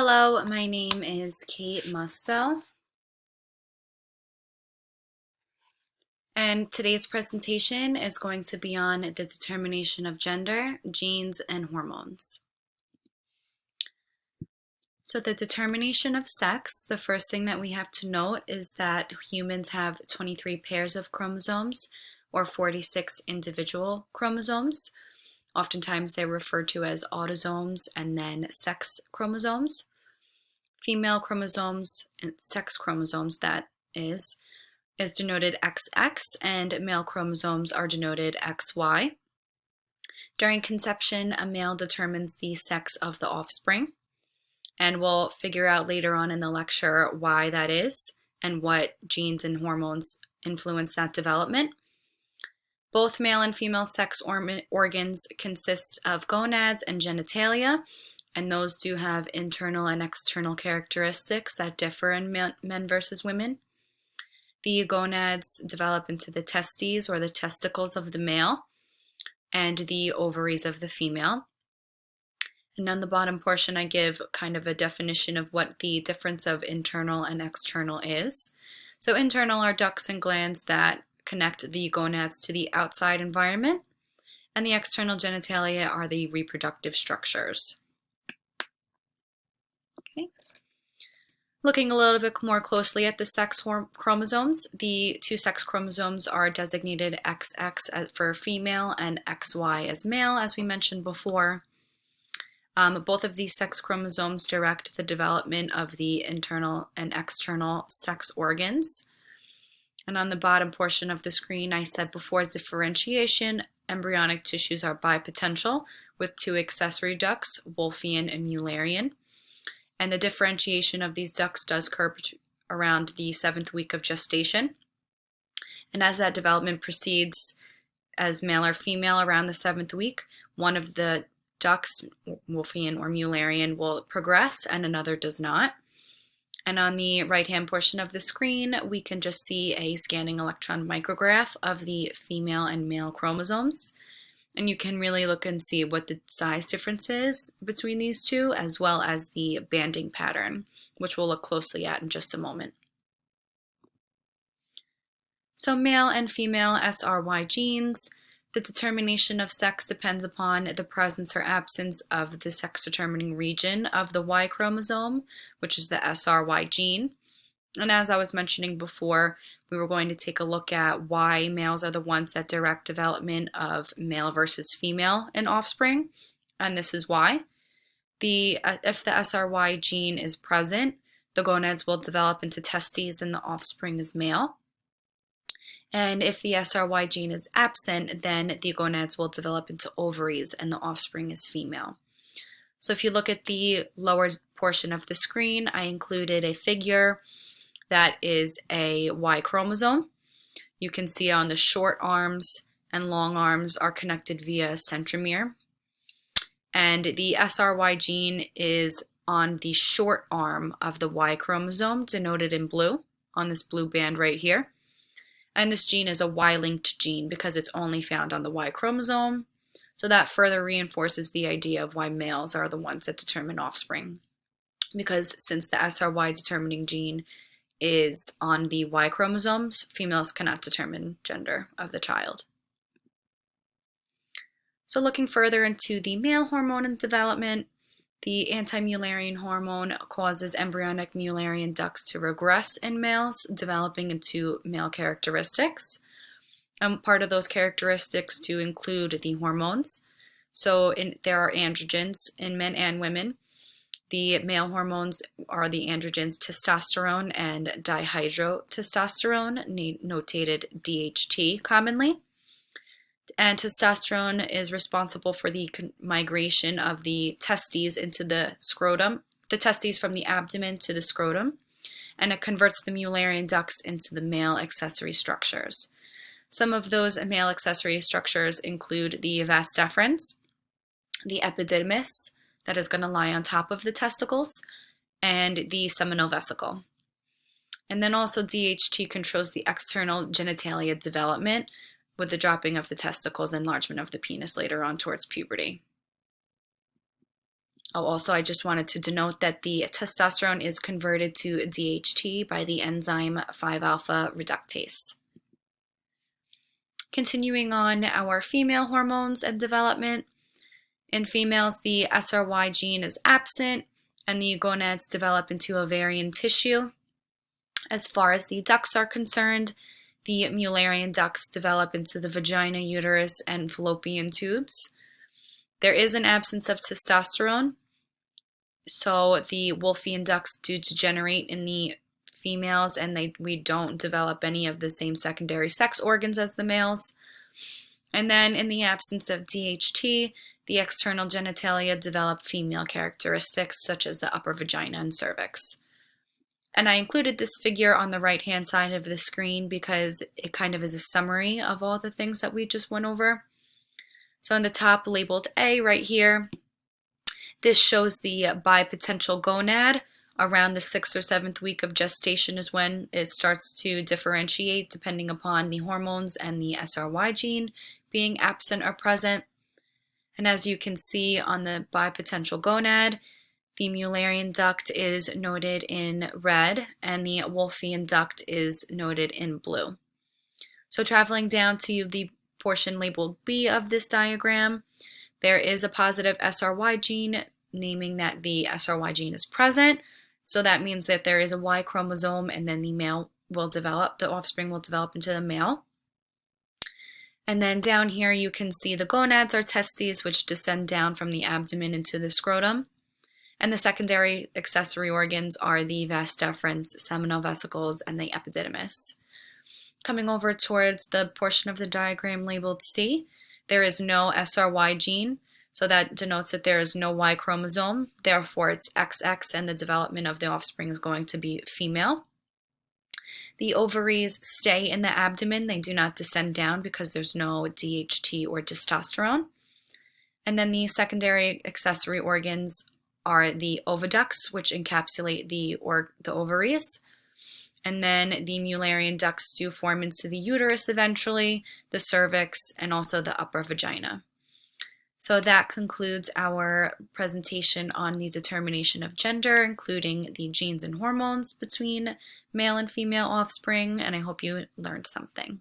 Hello, my name is Kate Musto, and today's presentation is going to be on the determination of gender, genes, and hormones. So the determination of sex, the first thing that we have to note is that humans have 23 pairs of chromosomes or 46 individual chromosomes. Oftentimes they're referred to as autosomes and then sex chromosomes. Female chromosomes, sex chromosomes that is denoted XX, and male chromosomes are denoted XY. During conception, a male determines the sex of the offspring, and we'll figure out later on in the lecture why that is and what genes and hormones influence that development. Both male and female sex organs consist of gonads and genitalia, and those do have internal and external characteristics that differ in men versus women. The gonads develop into the testes or the testicles of the male and the ovaries of the female. And on the bottom portion, I give kind of a definition of what the difference of internal and external is. So internal are ducts and glands that connect the gonads to the outside environment, and the external genitalia are the reproductive structures. Okay. Looking a little bit more closely at the sex chromosomes, the two sex chromosomes are designated XX for female and XY as male, as we mentioned before. Both of these sex chromosomes direct the development of the internal and external sex organs. And on the bottom portion of the screen, I said before differentiation, embryonic tissues are bipotential with two accessory ducts, Wolffian and Mullerian. And the differentiation of these ducts does occur around the 7th week of gestation. And as that development proceeds as male or female around the 7th week, one of the ducts, Wolffian or Mullerian, will progress and another does not. And on the right-hand portion of the screen, we can just see a scanning electron micrograph of the female and male chromosomes. And you can really look and see what the size difference is between these two, as well as the banding pattern, which we'll look closely at in just a moment. So male and female SRY genes, the determination of sex depends upon the presence or absence of the sex-determining region of the Y chromosome, which is the SRY gene. And as I was mentioning before, we were going to take a look at why males are the ones that direct development of male versus female in offspring, and this is why. If the SRY gene is present, the gonads will develop into testes and the offspring is male. And if the SRY gene is absent, then the gonads will develop into ovaries and the offspring is female. So if you look at the lower portion of the screen, I included a figure that is a Y chromosome. You can see on the short arms and long arms are connected via a centromere. And the SRY gene is on the short arm of the Y chromosome, denoted in blue, on this blue band right here. And this gene is a Y-linked gene because it's only found on the Y chromosome. So that further reinforces the idea of why males are the ones that determine offspring. Because since the SRY determining gene is on the Y chromosomes, females cannot determine gender of the child. So looking further into the male hormone and development, the anti-Mullerian hormone causes embryonic Mullerian ducts to regress in males, developing into male characteristics. Part of those characteristics do include the hormones. So there are androgens in men and women. The male hormones are the androgens testosterone and dihydrotestosterone, notated DHT commonly. And testosterone is responsible for the migration of the testes into the scrotum, the testes from the abdomen to the scrotum, and it converts the Mullerian ducts into the male accessory structures. Some of those male accessory structures include the vas deferens, the epididymis, that is going to lie on top of the testicles, and the seminal vesicle. And then also DHT controls the external genitalia development with the dropping of the testicles, enlargement of the penis later on towards puberty. Oh, also, I just wanted to denote that the testosterone is converted to DHT by the enzyme 5-alpha reductase. Continuing on our female hormones and development. In females, the SRY gene is absent and the gonads develop into ovarian tissue. As far as the ducts are concerned, the Mullerian ducts develop into the vagina, uterus, and fallopian tubes. There is an absence of testosterone, so the Wolffian ducts do degenerate in the females, and we don't develop any of the same secondary sex organs as the males. And then in the absence of DHT, the external genitalia develop female characteristics such as the upper vagina and cervix. And I included this figure on the right-hand side of the screen because it kind of is a summary of all the things that we just went over. So in the top, labeled A right here, this shows the bipotential gonad. Around the 6th or 7th week of gestation is when it starts to differentiate depending upon the hormones and the SRY gene being absent or present. And as you can see on the bipotential gonad, the Mullerian duct is noted in red and the Wolffian duct is noted in blue. So traveling down to the portion labeled B of this diagram, there is a positive SRY gene, naming that the SRY gene is present. So that means that there is a Y chromosome and then the male will develop, the offspring will develop into the male. And then down here you can see the gonads are testes, which descend down from the abdomen into the scrotum. And the secondary accessory organs are the vas deferens, seminal vesicles, and the epididymis. Coming over towards the portion of the diagram labeled C, there is no SRY gene, so that denotes that there is no Y chromosome. Therefore, it's XX, and the development of the offspring is going to be female. The ovaries stay in the abdomen. They do not descend down because there's no DHT or testosterone. And then the secondary accessory organs are the oviducts, which encapsulate the ovaries. And then the Mullerian ducts do form into the uterus eventually, the cervix, and also the upper vagina. So that concludes our presentation on the determination of gender, including the genes and hormones between male and female offspring, and I hope you learned something.